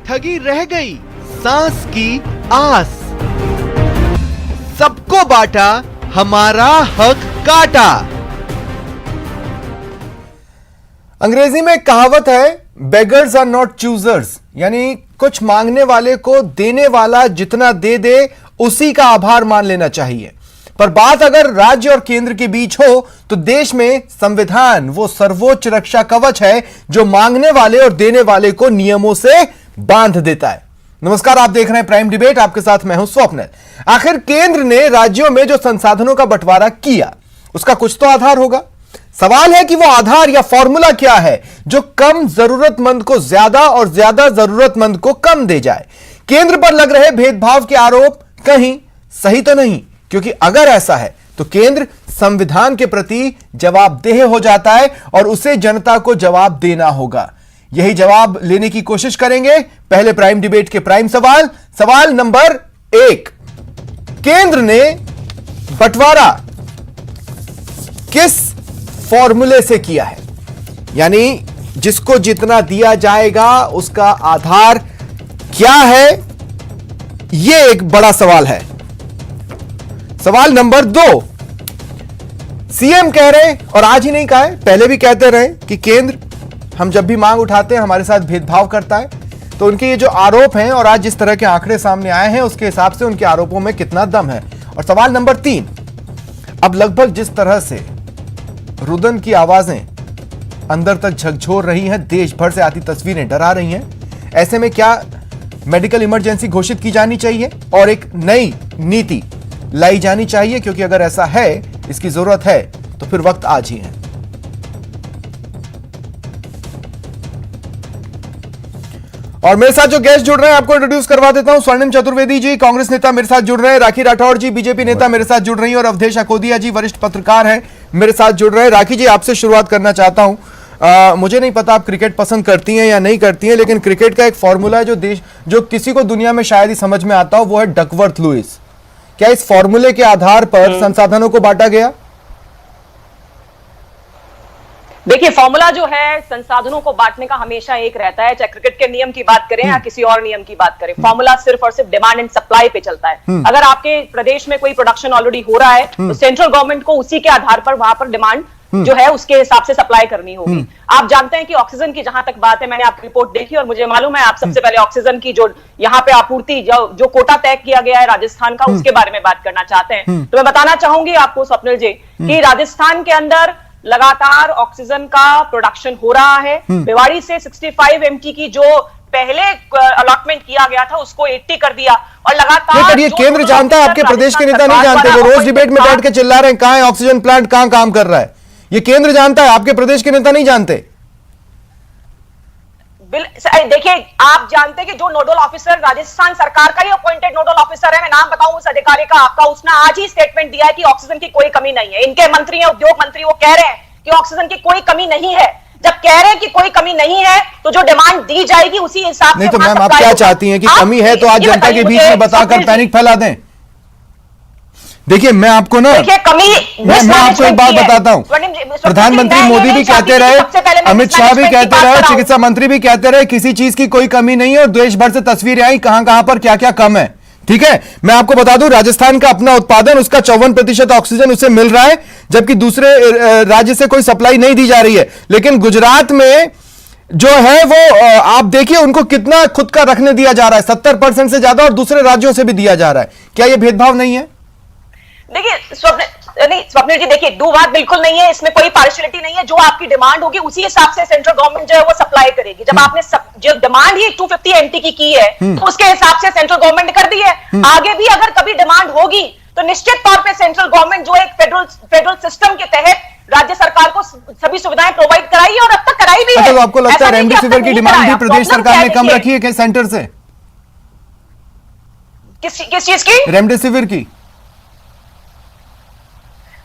ठगी रह गई सांस की आस। सबको बांटा हमारा हक काटा। अंग्रेजी में एक कहावत है, बेगर्स आर नॉट चूजर्स, यानी कुछ मांगने वाले को देने वाला जितना दे दे उसी का आभार मान लेना चाहिए। पर बात अगर राज्य और केंद्र के बीच हो तो देश में संविधान वो सर्वोच्च रक्षा कवच है जो मांगने वाले और देने वाले को नियमों से बांध देता है। नमस्कार, आप देख रहे हैं प्राइम डिबेट, आपके साथ मैं हूं स्वप्निल। आखिर केंद्र ने राज्यों में जो संसाधनों का बंटवारा किया उसका कुछ तो आधार होगा। सवाल है कि वो आधार या फॉर्मूला क्या है जो कम जरूरतमंद को ज्यादा और ज्यादा जरूरतमंद को कम दे जाए। केंद्र पर लग रहे भेदभाव के आरोप कहीं सही तो नहीं, क्योंकि अगर ऐसा है तो केंद्र संविधान के प्रति जवाबदेह हो जाता है और उसे जनता को जवाब देना होगा। यही जवाब लेने की कोशिश करेंगे पहले प्राइम डिबेट के प्राइम सवाल नंबर 1, केंद्र ने बंटवारा किस फॉर्मूले से किया है, यानी जिसको जितना दिया जाएगा उसका आधार क्या है, यह एक बड़ा सवाल है। सवाल नंबर 2, सीएम कह रहे हैं और आज ही नहीं कहा है, पहले भी कहते रहे कि केंद्र हम जब भी मांग उठाते हैं हमारे साथ भेदभाव करता है। तो उनके ये जो आरोप हैं और आज जिस तरह के आंकड़े सामने आए हैं उसके हिसाब से उनके आरोपों में कितना दम है। और सवाल नंबर 3, अब लगभग जिस तरह से रुदन की आवाजें अंदर तक झकझोर रही हैं, देश भर से आती तस्वीरें डरा रही हैं, ऐसे में क्या मेडिकल इमरजेंसी घोषित की जानी चाहिए और एक नई नीति लाई जानी चाहिए? क्योंकि अगर ऐसा है, इसकी जरूरत है, तो फिर वक्त आज ही है। और मेरे साथ जो गेस्ट जुड़ रहे हैं आपको इंट्रोड्यूस करवा देता हूं। स्वर्णिम चतुर्वेदी जी, कांग्रेस नेता मेरे साथ जुड़ रहे हैं। राखी राठौड़ जी, बीजेपी नेता मेरे साथ जुड़ रही हैं। और अवधेश अकोदिया जी, वरिष्ठ पत्रकार हैं, मेरे साथ जुड़ रहे हैं। राखी जी, आपसे शुरुआत करना चाहता हूं। मुझे नहीं पता आप क्रिकेट पसंद करती हैं या नहीं करती हैं, लेकिन क्रिकेट का एक फॉर्मूला है जो किसी को दुनिया में शायद ही समझ में आता हो, वो है डकवर्थ लुइस। क्या इस फॉर्मूले के आधार पर संसाधनों को बांटा गया? देखिए, फॉर्मूला जो है संसाधनों को बांटने का हमेशा एक रहता है, चाहे क्रिकेट के नियम की बात करें या किसी और नियम की बात करें। फॉर्मूला सिर्फ और सिर्फ डिमांड एंड सप्लाई पे चलता है। अगर आपके प्रदेश में कोई प्रोडक्शन ऑलरेडी हो रहा है तो सेंट्रल गवर्नमेंट को उसी के आधार पर वहां पर डिमांड जो है उसके हिसाब से सप्लाई करनी होगी। आप जानते हैं कि ऑक्सीजन की जहां तक बात है, मैंने आपकी रिपोर्ट देखी और मुझे मालूम है आप सबसे पहले ऑक्सीजन की जो यहाँ पे आपूर्ति जो कोटा तय किया गया है राजस्थान का, उसके बारे में बात करना चाहते हैं। तो मैं बताना चाहूंगी आपको स्वप्निल जी कि राजस्थान के अंदर लगातार ऑक्सीजन का प्रोडक्शन हो रहा है। भिवाड़ी से 65 MT की जो पहले अलॉटमेंट किया गया था उसको 80 कर दिया और लगातार ये केंद्र जानता है, आपके प्रदेश के नेता नहीं जानते। वो रोज डिबेट में बैठ के चिल्ला रहे हैं कहां है ऑक्सीजन प्लांट, कहां काम कर रहा है। ये केंद्र जानता है, आपके प्रदेश के नेता नहीं जानते। देखिए, आप जानते हैं कि जो नोडल ऑफिसर राजस्थान सरकार का ही अपॉइंटेड नोडल ऑफिसर है, मैं नाम बताऊं उस अधिकारी का आपका, उसने आज ही स्टेटमेंट दिया है कि ऑक्सीजन की कोई कमी नहीं है। इनके मंत्री हैं, उद्योग मंत्री, वो कह रहे हैं कि ऑक्सीजन की कोई कमी नहीं है। जब कह रहे हैं कि कोई कमी नहीं है तो जो डिमांड दी जाएगी उसी हिसाब से। नहीं तो मैम, आप क्या चाहती हैं कि कमी है तो आज जनता के बीच में बताकर पैनिक फैला दें? देखिए, मैं आपको ना मैं आपको एक बात बताता हूं। प्रधानमंत्री मोदी भी कहते रहे, अमित शाह भी कहते रहे, चिकित्सा मंत्री भी कहते रहे किसी चीज की कोई कमी नहीं है और देश भर से तस्वीरें आई कहां पर क्या क्या कम है। ठीक है, मैं आपको बता दूं राजस्थान का अपना उत्पादन, उसका 54% ऑक्सीजन उसे मिल रहा है, जबकि दूसरे राज्य से कोई सप्लाई नहीं दी जा रही है। लेकिन गुजरात में जो है वो आप देखिए उनको कितना खुद का रखने दिया जा रहा है, 70% से ज्यादा, और दूसरे राज्यों से भी दिया जा रहा है। क्या यह भेदभाव नहीं है? देखिए स्वप्निल जी, देखिए दो बात बिल्कुल नहीं है, इसमें कोई पार्शियलिटी नहीं है। जो आपकी डिमांड होगी उसी हिसाब से सेंट्रल गवर्नमेंट जो है वो सप्लाई करेगी। जब आपने जो डिमांड ही 250 MT की है तो उसके हिसाब से सेंट्रल गवर्नमेंट कर दी है। आगे भी अगर कभी डिमांड होगी तो निश्चित तौर पे सेंट्रल गवर्नमेंट जो एक फेडरल सिस्टम के तहत राज्य सरकार को सभी सुविधाएं प्रोवाइड कराई है और अब तक कराई भी है। तो आपको लगता है रेमडेसिविर की डिमांड भी प्रदेश सरकार ने कम रखी है क्या सेंटर से? किस चीज की? रेमडेसिविर की।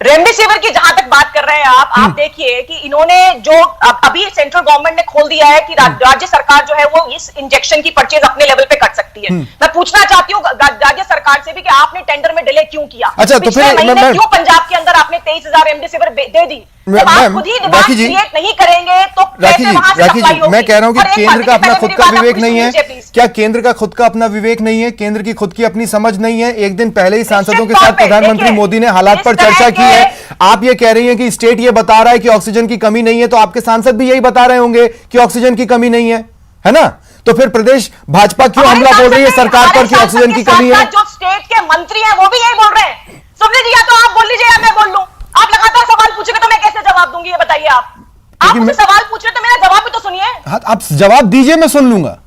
रेमडेसिविर की जहां तक बात कर रहे हैं आप देखिए कि इन्होंने जो अभी सेंट्रल गवर्नमेंट ने खोल दिया है कि राज्य सरकार जो है वो इस इंजेक्शन की परचेज अपने लेवल पे कर सकती है। मैं पूछना चाहती हूँ राज्य सरकार से भी कि आपने टेंडर में डिले क्यों किया? अच्छा, तो फिर क्यों पंजाब के अंदर आपने 23,000 रेमडेसिविर दे दी? जब आप खुद ही डिमांड क्रिएट नहीं करेंगे तो कैसे वहां से सप्लाई होगी? मैं कह रहा हूं कि केंद्र का अपना खुद का विवेक नहीं है। प्लीज। क्या केंद्र का खुद का अपना विवेक नहीं है? केंद्र की खुद की अपनी समझ नहीं है? एक दिन पहले ही सांसदों के साथ प्रधानमंत्री मोदी ने हालात पर चर्चा की है। आप ये कह रही हैं कि स्टेट ये बता रहा है कि ऑक्सीजन की कमी नहीं है, तो आपके सांसद भी यही बता रहे होंगे कि ऑक्सीजन की कमी नहीं है ना? तो फिर प्रदेश भाजपा क्यों हमला बोल रही है सरकार पर कि ऑक्सीजन की कमी है? जो स्टेट के मंत्री हैं वो भी यही बोल रहे हैं। सुन लीजिए, या तो आप बोल लीजिए या मैं बोल लूं। आप लगातार सवाल पूछेंगे तो मैं कैसे जवाब दूंगी, ये बताइए। आप मुझसे सवाल पूछ रहे तो मेरा जवाब भी तो सुनिए। हाँ, आप जवाब दीजिए, मैं सुन लूंगा।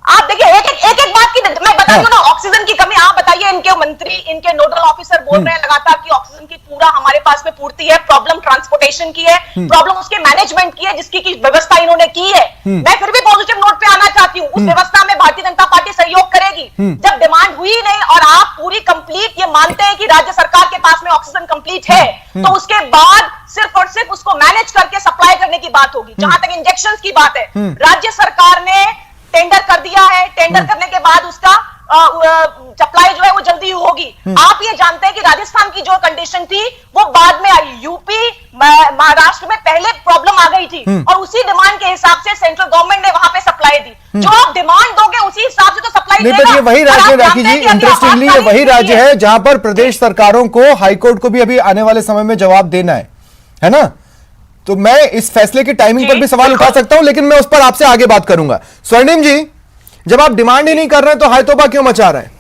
आप देखिए, एक बात की मैं बता दूं ना, ऑक्सीजन की कमी। आप बताइए, इनके मंत्री, इनके नोडल ऑफिसर बोल रहे हैं लगातार कि ऑक्सीजन की पूरा हमारे पास में पूर्ति है। प्रॉब्लम ट्रांसपोर्टेशन की है, प्रॉब्लम उसके मैनेजमेंट की है, जिसकी की व्यवस्था इन्होंने की है। मैं फिर भी पॉजिटिव नोट पे आना चाहती हूँ। उस व्यवस्था में भारतीय जनता पार्टी सहयोग करेगी। जब डिमांड हुई नहीं और आप पूरी कंप्लीट ये मानते हैं कि राज्य सरकार के पास में ऑक्सीजन कंप्लीट है, तो उसके बाद सिर्फ और सिर्फ उसको मैनेज करके सप्लाई करने की बात होगी। जहां तक इंजेक्शन की बात है, राज्य सरकार ने टेंडर कर दिया है। टेंडर करने के बाद उसका सप्लाई जो है वो जल्दी होगी। आप ये जानते हैं कि राजस्थान की जो कंडीशन थी वो बाद में आई। यूपी महाराष्ट्र में पहले प्रॉब्लम आ गई थी और उसी डिमांड के हिसाब से सेंट्रल गवर्नमेंट ने वहां पे सप्लाई दी। जो आप डिमांड दोगे उसी हिसाब से तो सप्लाई नहीं, पर ये वही राज्य, राखी जी, इंटरेस्टिंगली ये वही राज्य है जहां पर प्रदेश सरकारों को हाईकोर्ट को भी अभी आने वाले समय में जवाब देना है ना? तो मैं इस फैसले की टाइमिंग पर भी सवाल उठा सकता हूं, लेकिन मैं उस पर आपसे आगे बात करूंगा। स्वर्णिम जी, जब आप डिमांड ही नहीं कर रहे हैं तो हायतोबा क्यों मचा रहे हैं?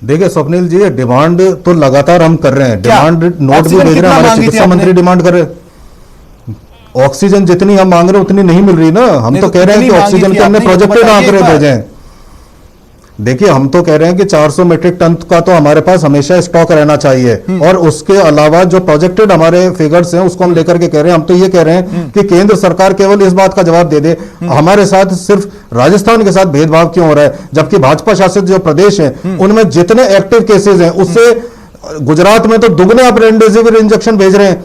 देखिए स्वप्निल जी, डिमांड तो लगातार हम कर रहे हैं। डिमांड नोट भी भेज रहे हैं, हमारे चिकित्सा मंत्री डिमांड कर रहे हैं। ऑक्सीजन जितनी हम मांग रहे हैं उतनी नहीं मिल रही ना। हम तो कह रहे हैं कि ऑक्सीजन के हमने प्रोजेक्टेड आंकड़े भेजे हैं। देखिए, हम तो कह रहे हैं कि 400 मीट्रिक टन का तो हमारे पास हमेशा स्टॉक रहना चाहिए, और उसके अलावा जो प्रोजेक्टेड हमारे फिगर्स हैं उसको हम लेकर के कह रहे हैं। हम तो ये कह रहे हैं कि केंद्र सरकार केवल इस बात का जवाब दे दे, हमारे साथ सिर्फ राजस्थान के साथ भेदभाव क्यों हो रहा है, जबकि भाजपा शासित जो प्रदेश हैं उनमें जितने एक्टिव केसेज हैं उससे गुजरात में तो दुगने आप रेमडेसिविर इंजेक्शन भेज रहे हैं।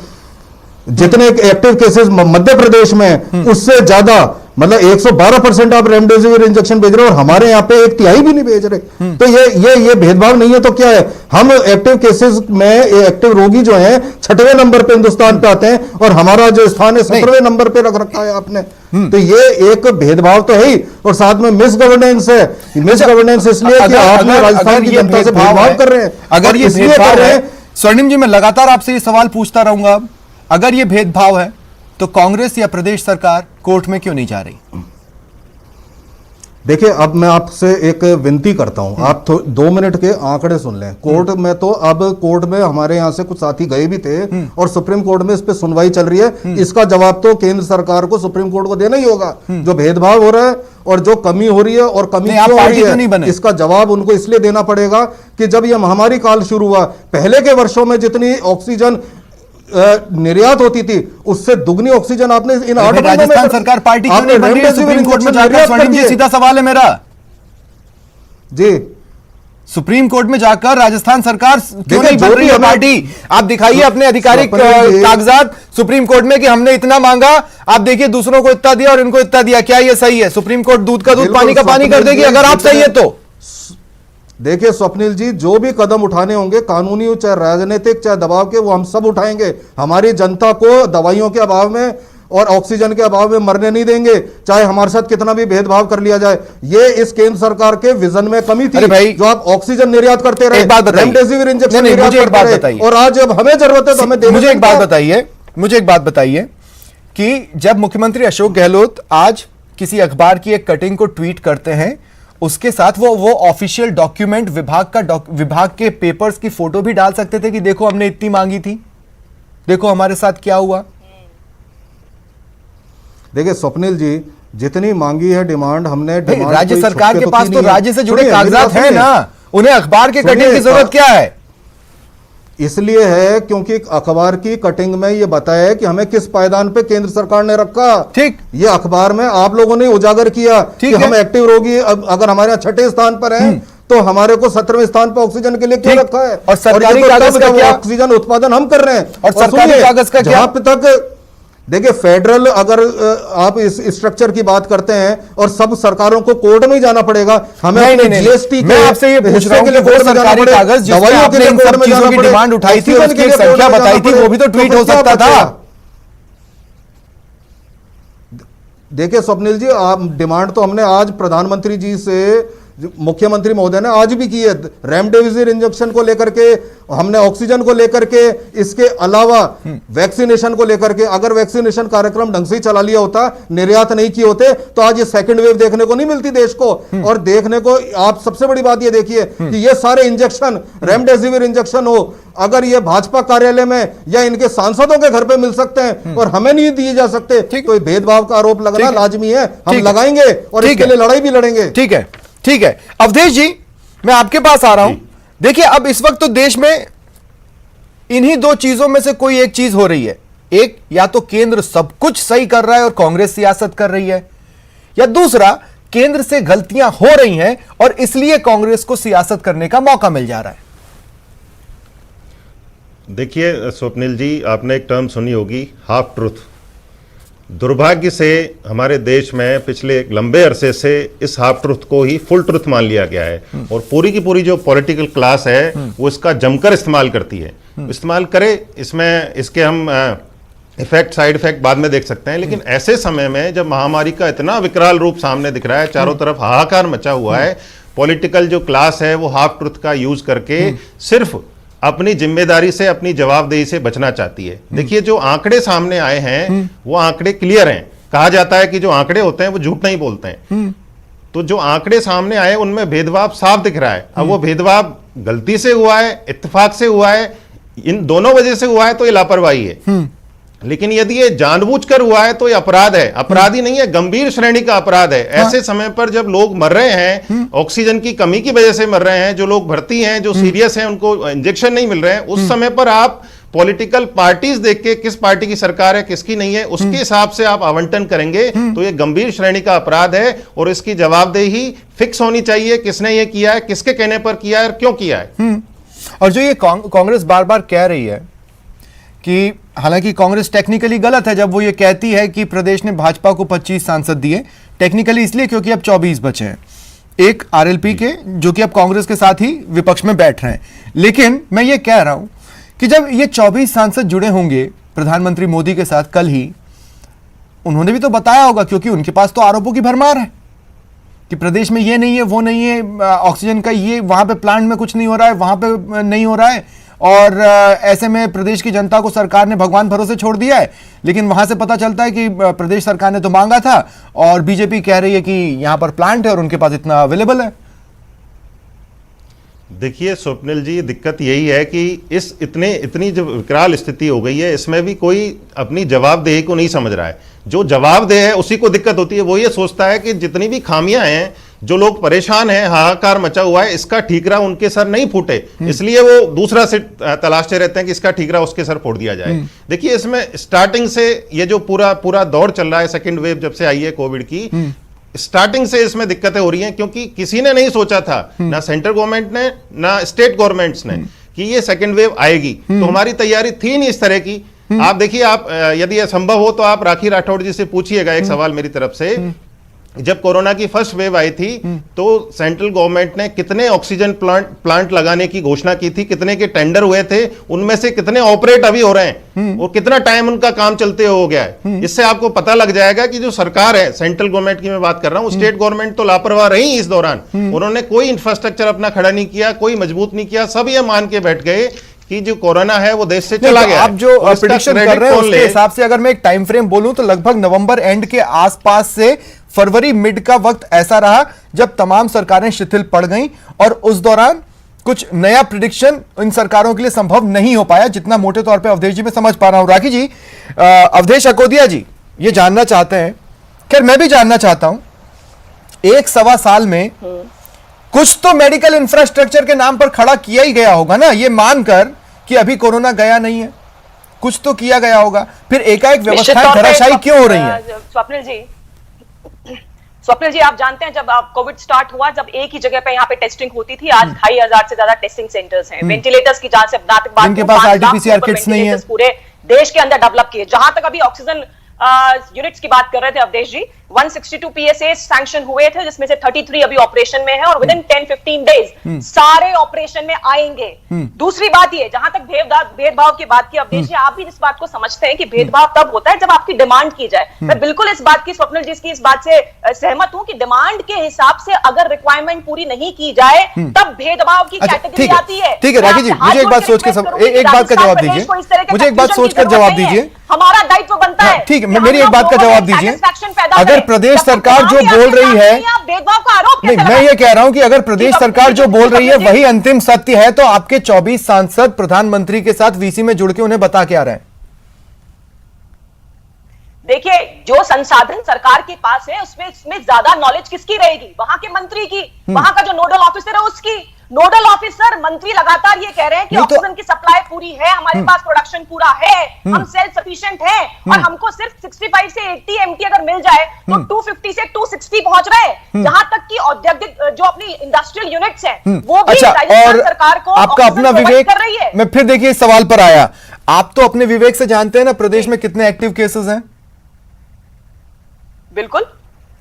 जितने एक्टिव केसेस मध्य प्रदेश में उससे ज्यादा, मतलब 112% आप रेमडेसिविर इंजेक्शन भेज रहे हो और हमारे यहाँ पे 1/3 भी नहीं भेज रहे। तो ये भेदभाव नहीं है तो क्या है? हम एक्टिव केसेस में एक्टिव रोगी जो हैं 6वें नंबर पे हिंदुस्तान पे आते हैं और हमारा जो स्थान है 17वें नंबर पे रख रखा है आपने। तो ये एक भेदभाव तो है ही, और साथ में मिस गवर्नेंस है। मिस गवर्नेंस इसलिए कि आप राजस्थान की जनता से भेदभाव कर रहे हैं। अगर ये भेदभाव है, स्वर्णिम जी, मैं लगातार आपसे ये सवाल पूछता रहूंगा, अगर ये भेदभाव है तो कांग्रेस या प्रदेश सरकार कोर्ट में क्यों नहीं जा रही? देखिए, अब मैं आपसे एक विनती करता हूं, आप 2 मिनट के आंकड़े सुन लें। कोर्ट में तो अब कोर्ट में हमारे यहां से कुछ साथी गए भी थे और सुप्रीम कोर्ट में इस पे सुनवाई चल रही है। इसका जवाब तो केंद्र सरकार को, सुप्रीम कोर्ट को देना ही होगा। जो भेदभाव हो रहा है और जो कमी हो रही है और कमी क्यों हो रही है, इसका जवाब उनको इसलिए देना पड़ेगा कि जब यह महामारी काल शुरू हुआ, पहले के वर्षों में जितनी ऑक्सीजन निर्यात होती थी उससे दुगनी ऑक्सीजन आपने इन 8 महीनों में राजस्थान सरकार पार्टी क्यों नहीं बन रही है सुप्रीम कोर्ट में जाकर? स्वर्णिम जी, सीधा सवाल है मेरा जी, सुप्रीम कोर्ट में जाकर राजस्थान सरकार क्यों नहीं बन रही है पार्टी? आप दिखाइए अपने आधिकारिक कागजात सुप्रीम कोर्ट में कि हमने इतना मांगा, आप देखिए दूसरों को इतना दिया और इनको इतना दिया। क्या ये सही है? सुप्रीम कोर्ट दूध का दूध पानी का पानी कर देगी अगर आप सही है तो। देखिए स्वप्निल जी, जो भी कदम उठाने होंगे, कानूनी चाहे राजनीतिक चाहे दबाव के, वो हम सब उठाएंगे। हमारी जनता को दवाइयों के अभाव में और ऑक्सीजन के अभाव में मरने नहीं देंगे, चाहे हमारे साथ कितना भी भेदभाव कर लिया जाए। ये इस केंद्र सरकार के विजन में कमी थी जो आप ऑक्सीजन निर्यात करते रहे, रेमडेसिविर इंजेक्शन निर्यात करते रहे, और आज जब हमें जरूरत है तो हमें मुझे एक बात बताइए कि जब मुख्यमंत्री अशोक गहलोत आज किसी अखबार की एक कटिंग को ट्वीट करते हैं, उसके साथ वो ऑफिशियल डॉक्यूमेंट विभाग के पेपर्स की फोटो भी डाल सकते थे कि देखो हमने इतनी मांगी थी, देखो हमारे साथ क्या हुआ। देखिए स्वप्निल जी, जितनी मांगी है डिमांड, हमने राज्य सरकार के पास तो राज्य से जुड़े कागजात हैं ना, उन्हें अखबार के कटिंग की जरूरत क्या है? इसलिए है क्योंकि अखबार की कटिंग में ये बताया है कि हमें किस पायदान पे केंद्र सरकार ने रखा। ठीक, ये अखबार में आप लोगों ने उजागर किया कि हम एक्टिव रोगी अगर हमारे यहाँ 6ठे स्थान पर हैं तो हमारे को 17वें स्थान पर ऑक्सीजन के लिए क्यों रखा है? और सरकारी कागज का क्या? ऑक्सीजन उत्पादन हम कर रहे हैं। और सरकारी कागज का क्या? देखिए फेडरल अगर आप इस स्ट्रक्चर की बात करते हैं और सब सरकारों को कोर्ट में ही जाना पड़ेगा, हमें जीएसटी मैं आपसे ये पूछ रहा हूं कि वो सरकारी कागज जिसमें आपने इन सब चीजों की डिमांड उठाई थी और उसकी एक संख्या बताई थी, वो भी तो ट्वीट हो सकता था। देखिए स्वप्निल जी, आप डिमांड तो हमने आज प्रधानमंत्री जी से, मुख्यमंत्री महोदय ने आज भी की है, रेमडेसिविर इंजेक्शन को लेकर के, हमने ऑक्सीजन को लेकर के, इसके अलावा वैक्सीनेशन को लेकर के। अगर वैक्सीनेशन कार्यक्रम ढंग से ही चला लिया होता, निर्यात नहीं किए होते, तो आज ये सेकंड वेव देखने को नहीं मिलती देश को। और देखने को आप सबसे बड़ी बात ये देखिए कि ये सारे इंजेक्शन, रेमडेसिविर इंजेक्शन हो, अगर ये भाजपा कार्यालय में या इनके सांसदों के घर पे मिल सकते हैं और हमें नहीं दिए जा सकते, तो ये भेदभाव का आरोप लगना लाजमी है। हम लगाएंगे और इसके लिए लड़ाई भी लड़ेंगे। ठीक है, ठीक है। अवधेश जी, मैं आपके पास आ रहा हूं। देखिए, अब इस वक्त तो देश में इन्हीं दो चीजों में से कोई एक चीज हो रही है। एक, या तो केंद्र सब कुछ सही कर रहा है और कांग्रेस सियासत कर रही है, या दूसरा, केंद्र से गलतियां हो रही हैं और इसलिए कांग्रेस को सियासत करने का मौका मिल जा रहा है। देखिए स्वप्निल जी, आपने एक टर्म सुनी होगी, हाफ ट्रूथ। दुर्भाग्य से हमारे देश में पिछले एक लंबे अरसे से इस हाफ ट्रूथ को ही फुल ट्रूथ मान लिया गया है और पूरी की पूरी जो पॉलिटिकल क्लास है वो इसका जमकर इस्तेमाल करती है। इस्तेमाल करे, इसमें इसके हम इफेक्ट, साइड इफेक्ट बाद में देख सकते हैं, लेकिन ऐसे समय में जब महामारी का इतना विकराल रूप सामने दिख रहा है, चारों तरफ हाहाकार मचा हुआ है, पॉलिटिकल जो क्लास है वो हाफ ट्रूथ का यूज करके सिर्फ अपनी जिम्मेदारी से, अपनी जवाबदेही से बचना चाहती है। देखिए, जो आंकड़े सामने आए हैं वो आंकड़े क्लियर हैं। कहा जाता है कि जो आंकड़े होते हैं वो झूठ नहीं बोलते हैं, तो जो आंकड़े सामने आए उनमें भेदभाव साफ दिख रहा है। अब वो भेदभाव गलती से हुआ है, इत्तेफाक से हुआ है, इन दोनों वजह से हुआ है तो ये लापरवाही है। लेकिन यदि ये जानबूझकर हुआ है तो ये अपराध है, अपराधी नहीं है, गंभीर श्रेणी का अपराध है। ऐसे समय पर जब लोग मर रहे हैं, ऑक्सीजन की कमी की वजह से मर रहे हैं, जो लोग भर्ती हैं, जो सीरियस हैं, उनको इंजेक्शन नहीं मिल रहे हैं, उस समय पर आप पॉलिटिकल पार्टीज देख के किस पार्टी की सरकार है, किसकी नहीं है, उसके हिसाब से आप आवंटन करेंगे तो ये गंभीर श्रेणी का अपराध है और इसकी जवाबदेही फिक्स होनी चाहिए। किसने ये किया है, किसके कहने पर किया है और क्यों किया है। और जो ये कांग्रेस बार बार कह रही है कि, हालांकि कांग्रेस टेक्निकली गलत है जब वो ये कहती है कि प्रदेश ने भाजपा को 25 सांसद दिए, टेक्निकली इसलिए क्योंकि अब 24 बचे हैं, एक आरएलपी के, जो कि अब कांग्रेस के साथ ही विपक्ष में बैठ रहे हैं। लेकिन मैं ये कह रहा हूं कि जब ये 24 सांसद जुड़े होंगे प्रधानमंत्री मोदी के साथ, कल ही उन्होंने भी तो बताया होगा, क्योंकि उनके पास तो आरोपों की भरमार है कि प्रदेश में ये नहीं है, वो नहीं है, ऑक्सीजन का ये, वहां पे प्लांट में कुछ नहीं हो रहा है, वहां पे नहीं हो रहा है, और ऐसे में प्रदेश की जनता को सरकार ने भगवान भरोसे छोड़ दिया है। लेकिन वहां से पता चलता है कि प्रदेश सरकार ने तो मांगा था और बीजेपी कह रही है कि यहां पर प्लांट है और उनके पास इतना अवेलेबल है। देखिए स्वप्निल जी, दिक्कत यही है कि इतनी जो विकराल स्थिति हो गई है, इसमें भी कोई अपनी जवाबदेही को नहीं समझ रहा है। जो जवाबदेह है उसी को दिक्कत होती है। वो ये सोचता है कि जितनी भी खामियां हैं, जो लोग परेशान हैं, हाहाकार मचा हुआ है, इसका ठीकरा उनके सर नहीं फूटे, इसलिए वो दूसरा से तलाशते रहते हैं कि इसका ठीकरा उसके सर फोड़ दिया जाए। देखिए, इसमें स्टार्टिंग से ये जो पूरा दौर चल रहा है, सेकेंड वेव जब से आई है कोविड की, स्टार्टिंग से इसमें दिक्कतें हो रही हैं, क्योंकि किसी ने नहीं सोचा था, ना सेंट्रल गवर्नमेंट ने, ना स्टेट गवर्नमेंट्स ने, कि ये सेकेंड वेव आएगी। तो हमारी तैयारी थी नहीं इस तरह की। आप देखिए, आप यदि यह संभव हो तो आप राखी राठौड़ जी से पूछिएगा एक सवाल मेरी तरफ से। जब कोरोना की फर्स्ट वेव आई थी तो सेंट्रल गवर्नमेंट ने कितने ऑक्सीजन प्लांट लगाने की घोषणा की थी, कितने के टेंडर हुए थे, उनमें से कितने ऑपरेट अभी हो रहे हैं और कितना टाइम उनका काम चलते हो गया है। इससे आपको पता लग जाएगा कि जो सरकार है, सेंट्रल गवर्नमेंट की मैं बात कर रहा हूं, स्टेट गवर्नमेंट तो लापरवाह रही इस दौरान। उन्होंने कोई इंफ्रास्ट्रक्चर अपना खड़ा नहीं किया, कोई मजबूत नहीं किया। सब ये मान के बैठ गए कि जो कोरोना है वो देश से चला गया। आप जो प्रेडिक्शन कर रहे हैं उसके हिसाब से अगर मैं एक टाइम फ्रेम बोलूं तो लगभग नवंबर एंड के आसपास से फरवरी मिड का वक्त ऐसा रहा जब तमाम सरकारें शिथिल पड़ गईं और उस दौरान कुछ नया प्रेडिक्शन इन सरकारों के लिए संभव नहीं हो पाया, जितना मोटे तौर पे अवधेश जी मैं समझ पा रहा हूं। राखी जी, अवधेश अकोदिया जी ये जानना चाहते हैं, खैर मैं भी जानना चाहता हूं, 1-1.25 साल में कुछ तो मेडिकल इंफ्रास्ट्रक्चर के नाम पर खड़ा किया ही गया होगा ना, ये मानकर कि अभी कोरोना गया नहीं है, कुछ तो किया गया होगा, फिर एकाएक व्यवस्थाएं धराशायी क्यों हो रही हैं? स्वप्निल जी, आप जानते हैं जब कोविड स्टार्ट हुआ, जब एक ही जगह पे यहाँ पे टेस्टिंग होती थी, आज 2500 से ज्यादा टेस्टिंग सेंटर्स हैं। वेंटिलेटर्स की जहां से इनके पास आरटीपीसीआर किट्स नहीं है, पूरे देश के अंदर डेवलप किए। जहां तक अभी ऑक्सीजन यूनिट्स की बात कर रहे थे अवधेश जी, 162 पीएसए सैंक्शन हुए थे, जिसमें से 33 अभी ऑपरेशन में है और विद इन 10-15 डेज सारे ऑपरेशन में आएंगे। दूसरी बात ये, जहां तक भेदभाव की बात की अवधेश जी, आप भी इस बात को समझते हैं कि भेदभाव तब होता है जब आपकी डिमांड की जाए। मैं बिल्कुल इस बात की, स्वप्निल जी की इस बात से सहमत हूं कि डिमांड के हिसाब से अगर रिक्वायरमेंट पूरी नहीं की जाए तब भेदभाव की कैटेगरी आती है। ठीक है राखी जी, मुझे एक बात सोच के एक बात का जवाब दीजिए, मुझे एक बात सोचकर जवाब दीजिए, हमारा दायित्व बनता है। ठीक है, मेरी एक बात का जवाब दीजिए। अगर प्रदेश सरकार जो बोल रही है, भेदभाव का आरोप नहीं, मैं ये कह रहा हूं कि अगर प्रदेश सरकार जो बोल रही है वही अंतिम सत्य है, तो आपके 24 सांसद प्रधानमंत्री के साथ वीसी में जुड़ के उन्हें बता के आ रहे हैं। देखिए, जो संसाधन सरकार के पास है उसमें ज्यादा नॉलेज किसकी रहेगी? वहां के मंत्री की, वहां का जो नोडल ऑफिसर है उसकी। नोडल ऑफिसर मंत्री लगातार ये कह रहे हैं कि ऑक्सीजन की सप्लाई पूरी है, हमारे पास प्रोडक्शन पूरा है, हम सेल्फ सफिशिएंट हैं, और हमको सिर्फ 65 से 80 एमटी अगर मिल जाए तो 250 से 260 पहुंच रहे हैं। जहां तक कि औद्योगिक जो अपनी इंडस्ट्रियल यूनिट्स हैं वो भी राजस्थान सरकार को आपका अपना विवेक कर रही है। मैं फिर देखिए इस सवाल पर आया, आप तो अपने विवेक से जानते हैं ना प्रदेश में कितने एक्टिव केसेस हैं? बिल्कुल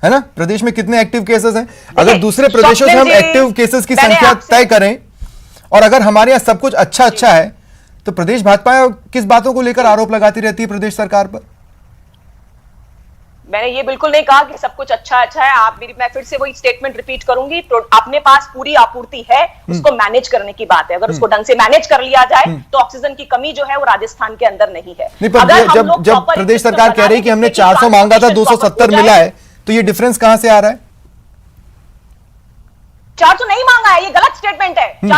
है ना, प्रदेश में कितने एक्टिव केसेस हैं? अगर दूसरे प्रदेशों से हम एक्टिव केसेस की संख्या तय करें और अगर हमारे यहाँ सब कुछ अच्छा है, तो प्रदेश भाजपा किस बातों को लेकर आरोप लगाती रहती है प्रदेश सरकार पर? मैंने ये बिल्कुल नहीं कहा कि सब कुछ अच्छा है। मैं फिर से वही स्टेटमेंट रिपीट करूंगी, अपने पास पूरी आपूर्ति है, उसको मैनेज करने की बात है। अगर उसको ढंग से मैनेज कर लिया जाए तो ऑक्सीजन की कमी जो है वो राजस्थान के अंदर नहीं है। नहीं, पर जब प्रदेश सरकार कह रही है कि हमने 400 मांगा था, 270 मिला है, तो ये डिफरेंस कहां से आ रहा है? 400 नहीं मांगा है, ये गलत स्टेटमेंट है।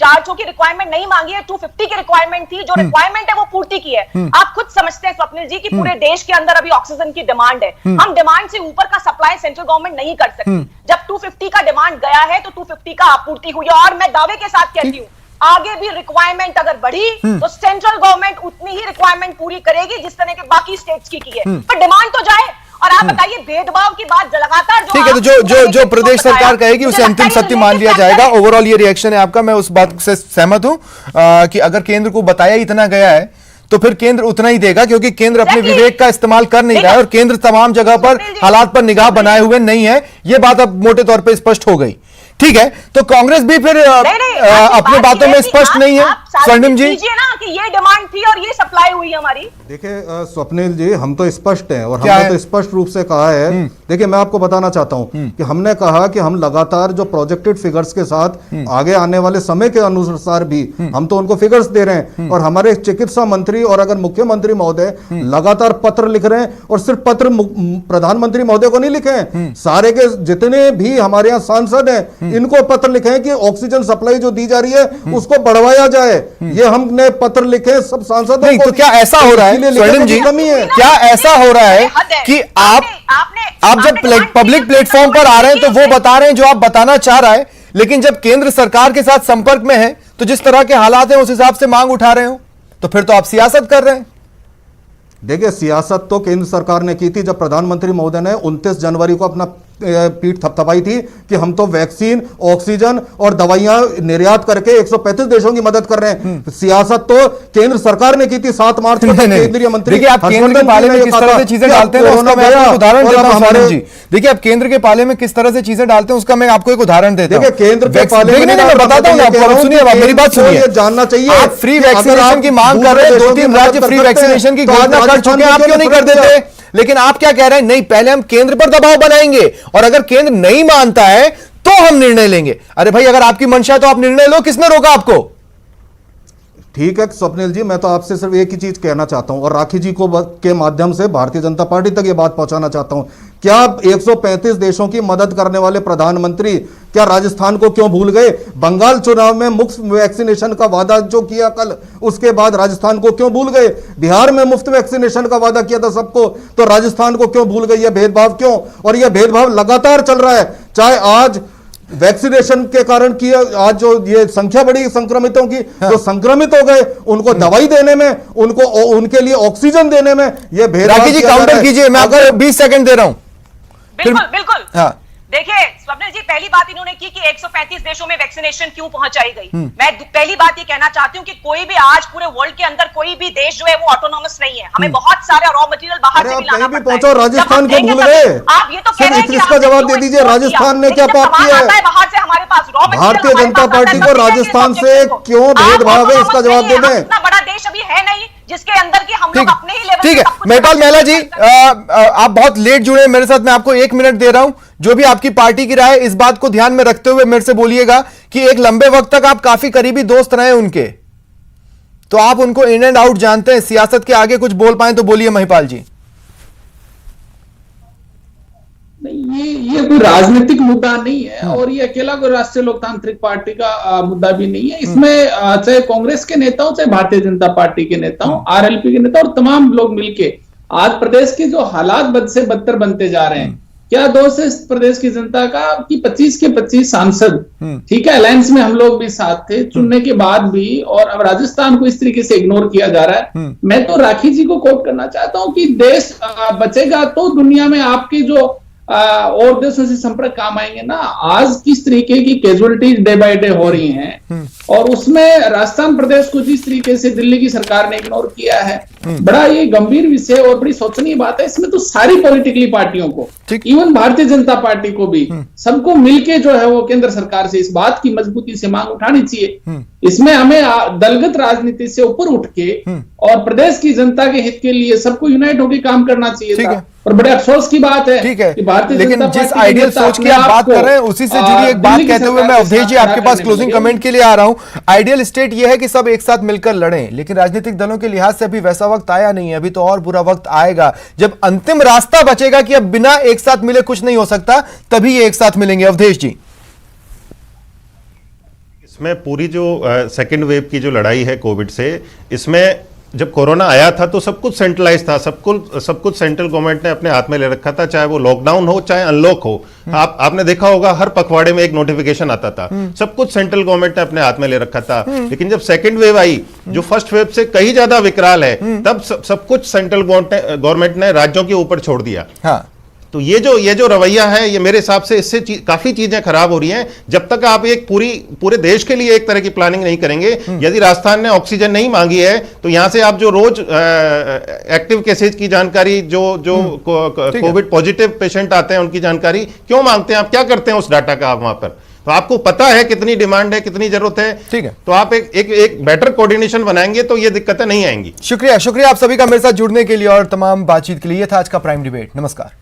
400 की रिक्वायरमेंट नहीं मांगी है, 250 की रिक्वायरमेंट थी। जो रिक्वायरमेंट है वो पूर्ति की है। आप खुद समझते हैं स्वप्निल जी कि पूरे देश के अंदर अभी ऑक्सीजन की डिमांड है। हम डिमांड से ऊपर का सप्लाई सेंट्रल गवर्नमेंट नहीं कर सकती। जब 250 का डिमांड गया है तो 250 का आपूर्ति हुई है। और मैं दावे के साथ कहती हूँ, आगे भी रिक्वायरमेंट अगर बढ़ी तो सेंट्रल गवर्नमेंट उतनी ही रिक्वायरमेंट पूरी करेगी जिस तरह के बाकी स्टेट्स की है। पर डिमांड तो जाए। और आप बताइए, भेदभाव की बात लगातार ठीक है, तो जो प्रदेश सरकार कहेगी उसे अंतिम सत्य मान लिया जाएगा। ओवरऑल ये रिएक्शन है आपका, मैं उस बात से सहमत हूं कि अगर केंद्र को बताया इतना गया है तो फिर केंद्र उतना ही देगा, क्योंकि केंद्र अपने विवेक का इस्तेमाल कर नहीं रहा है और केंद्र तमाम जगह पर हालात पर निगाह बनाए हुए नहीं है। यह बात अब मोटे तौर पर स्पष्ट हो गई। ठीक है, तो कांग्रेस भी फिर अपने बातों में स्पष्ट नहीं है। स्वर्णिम जी, ना कि ये डिमांड थी और ये सप्लाई हुई हमारी। देखिए स्वप्निल जी, हम तो स्पष्ट हैं और हमने तो स्पष्ट रूप से कहा है। देखिए, मैं आपको बताना चाहता हूं कि हमने कहा कि हम लगातार जो प्रोजेक्टेड फिगर्स के साथ आगे आने वाले समय के अनुसार भी हम तो उनको फिगर्स दे रहे हैं। और हमारे चिकित्सा मंत्री और अगर मुख्यमंत्री महोदय लगातार पत्र लिख रहे हैं, और सिर्फ पत्र प्रधानमंत्री महोदय को नहीं लिखे हैं, सारे के जितने भी हमारे यहाँ सांसद हैं इनको पत्र लिखे हैं कि ऑक्सीजन सप्लाई जो दी जा रही है उसको बढ़वाया जाए। ये हमने पत्र लिखे सब सांसदों को। तो क्या ऐसा हो रहा है स्वर्णिम जी, क्या ऐसा हो रहा है कि आप जब पब्लिक प्लेटफॉर्म पर आ रहे हैं तो वो बता रहे हैं जो आप बताना चाह रहा है, लेकिन जब केंद्र सरकार के साथ संपर्क में है तो जिस तरह के हालात हैं उस हिसाब से मांग उठा रहे हो, तो फिर तो आप सियासत कर रहे हैं। देखिए, सियासत तो केंद्र सरकार ने की थी जब प्रधानमंत्री महोदय ने 29 जनवरी को अपना पीठ थपथपाई थी कि हम तो वैक्सीन, ऑक्सीजन और दवाइयां निर्यात करके 135 देशों की मदद कर रहे हैं। सियासत तो केंद्र सरकार ने की थी 7 मार्च को। केंद्रीय मंत्री, देखिए आप केंद्र के पाले में किस तरह से चीजें डालते हैं उसका मैं आपको उदाहरण देता हूं स्वर्णिम जी। देखिए, आप केंद्र के पाले में किस तरह से चीजें डालते हैं उसका मैं आपको एक उदाहरण देता हूं। देखिए, केंद्र के पाले में मैं बताता हूं आपको, सुनिए मेरी बात सुनिए। जानना चाहिए, आप फ्री वैक्सीनेशन की मांग कर रहे हैं, 2-3 राज्य फ्री वैक्सीनेशन की घोषणा कर चुके हैं, आप क्यों नहीं कर देते? लेकिन आप क्या कह रहे हैं, नहीं पहले हम केंद्र पर दबाव बनाएंगे और अगर केंद्र नहीं मानता है तो हम निर्णय लेंगे। अरे भाई, अगर आपकी मंशा है तो आप निर्णय लो, किसने रोका आपको? ठीक है स्वप्निल जी, मैं तो आपसे सिर्फ एक ही चीज कहना चाहता हूं और राखी जी को के माध्यम से भारतीय जनता पार्टी तक ये बात पहुंचाना चाहता हूं। क्या 135 देशों की मदद करने वाले प्रधानमंत्री क्या राजस्थान को क्यों भूल गए? बंगाल चुनाव में मुफ्त वैक्सीनेशन का वादा जो किया कल, उसके बाद राजस्थान को क्यों भूल गए? बिहार में मुफ्त वैक्सीनेशन का वादा किया था सबको, तो राजस्थान को क्यों भूल गए? यह भेदभाव क्यों? और यह भेदभाव लगातार चल रहा है। चाहे आज वैक्सीनेशन के कारण की आज जो ये संख्या बढ़ी संक्रमितों की, जो संक्रमित हो गए उनको दवाई देने में, उनको उनके लिए ऑक्सीजन देने में, ये भेदभाव। राखी जी काउंटर कीजिए, मैं आपको 20 सेकंड दे रहा हूं। बिल्कुल बिल्कुल। हाँ, देखिए स्वप्निल जी, पहली बात इन्होंने की कि 135 देशों में वैक्सीनेशन क्यों पहुंचाई गई। मैं पहली बात ये कहना चाहती हूँ कि कोई भी आज पूरे वर्ल्ड के अंदर कोई भी देश जो है वो ऑटोनॉमस नहीं है। हमें बहुत सारा रॉ मटेरियल बाहर से भी लाना पड़ता है। पहुंचो, राजस्थान को भूल गए। आप ये तो कह रहे हैं कि इसका जवाब दे दीजिए, राजस्थान ने क्या पाप किया है? बाहर से हमारे पास raw material, Bharatiya Janata party को राजस्थान से क्यों भेदभाव है, इसका जवाब दे दें। इतना बड़ा देश अभी है नहीं जिसके अंदर की हम लोग अपने ही लेवल। ठीक है महिपाल महिला जी, आप बहुत लेट जुड़े मेरे साथ, मैं आपको 1 मिनट दे रहा हूं। जो भी आपकी पार्टी की राय, इस बात को ध्यान में रखते हुए मेरे से बोलिएगा कि एक लंबे वक्त तक आप काफी करीबी दोस्त रहे उनके, तो आप उनको इन एंड आउट जानते हैं, सियासत के आगे कुछ बोल पाए तो बोलिए महिपाल जी। नहीं, ये कोई राजनीतिक मुद्दा नहीं है और ये अकेला कोई राष्ट्रीय लोकतांत्रिक पार्टी का मुद्दा भी नहीं है। इसमें चाहे कांग्रेस के नेताओं, चाहे भारतीय जनता पार्टी के नेताओं, आरएलपी के नेता और तमाम लोग मिलके आज प्रदेश के जो हालात बद से बदतर बनते जा रहे हैं, क्या दोष है इस प्रदेश की जनता का कि 25 के 25 सांसद, ठीक है, अलायंस में हम लोग भी साथ थे चुनने के बाद भी, और अब राजस्थान को इस तरीके से इग्नोर किया जा रहा है। मैं तो राखी जी को कोट करना चाहता हूं कि देश बचेगा तो दुनिया में आपके जो और देशों से संपर्क काम आएंगे ना। आज किस तरीके की कैजुअलिटीज डे बाय डे हो रही हैं और उसमें राजस्थान प्रदेश को जिस तरीके से दिल्ली की सरकार ने इग्नोर किया है, बड़ा ये गंभीर विषय और बड़ी सोचनीय बात है। इसमें तो सारी पॉलिटिकली पार्टियों को, इवन भारतीय जनता पार्टी को भी, सबको मिलके जो है वो केंद्र सरकार से इस बात की मजबूती से मांग उठानी चाहिए। इसमें हमें दलगत राजनीति से ऊपर उठ के और प्रदेश की जनता के हित के लिए सबको यूनाइट होकर काम करना चाहिए था। और बड़े अफसोस की बात है, ठीक है, कि भारतीय लेकिन जिस आइडियल सोच की आप बात कर रहे हैं उसी से जुड़ी एक बात कहते हुए मैं अवधेश जी आपके पास क्लोजिंग कमेंट के लिए आ रहा हूं। आइडियल स्टेट यह है कि सब एक साथ मिलकर लड़ें, लेकिन राजनीतिक दलों के लिहाज से अभी वैसा वक्त आया नहीं है। अभी तो और बुरा वक्त आएगा जब अंतिम रास्ता बचेगा कि अब बिना एक साथ मिले कुछ नहीं हो सकता, तभी ये एक साथ मिलेंगे। अवधेश जी, इसमें पूरी जो सेकेंड वेव की जो लड़ाई है कोविड से, इसमें जब कोरोना आया था तो सब कुछ सेंट्रलाइज था, सब कुछ सेंट्रल गवर्नमेंट ने अपने हाथ में ले रखा था, चाहे वो लॉकडाउन हो चाहे अनलॉक हो। आपने देखा होगा हर पखवाड़े में एक नोटिफिकेशन आता था, सब कुछ सेंट्रल गवर्नमेंट ने अपने हाथ में ले रखा था। लेकिन जब सेकंड वेव आई जो फर्स्ट वेव से कहीं ज्यादा विकराल है, तब सब कुछ सेंट्रल गवर्नमेंट ने राज्यों के ऊपर छोड़ दिया। हाँ। तो ये जो रवैया है, ये मेरे हिसाब से इससे काफी चीजें खराब हो रही हैं। जब तक आप एक पूरे देश के लिए एक तरह की प्लानिंग नहीं करेंगे, यदि राजस्थान ने ऑक्सीजन नहीं मांगी है तो यहां से आप जो रोज एक्टिव केसेज की जानकारी, जो कोविड पॉजिटिव पेशेंट आते हैं उनकी जानकारी क्यों मांगते हैं? आप क्या करते हैं उस डाटा का? आप वहां पर तो आपको पता है कितनी डिमांड है, कितनी जरूरत है, ठीक है, तो आप एक बेटर कोऑर्डिनेशन बनाएंगे तो ये दिक्कतें नहीं आएंगी। शुक्रिया आप सभी का मेरे साथ जुड़ने के लिए और तमाम बातचीत के लिए। ये था आज का प्राइम डिबेट। नमस्कार।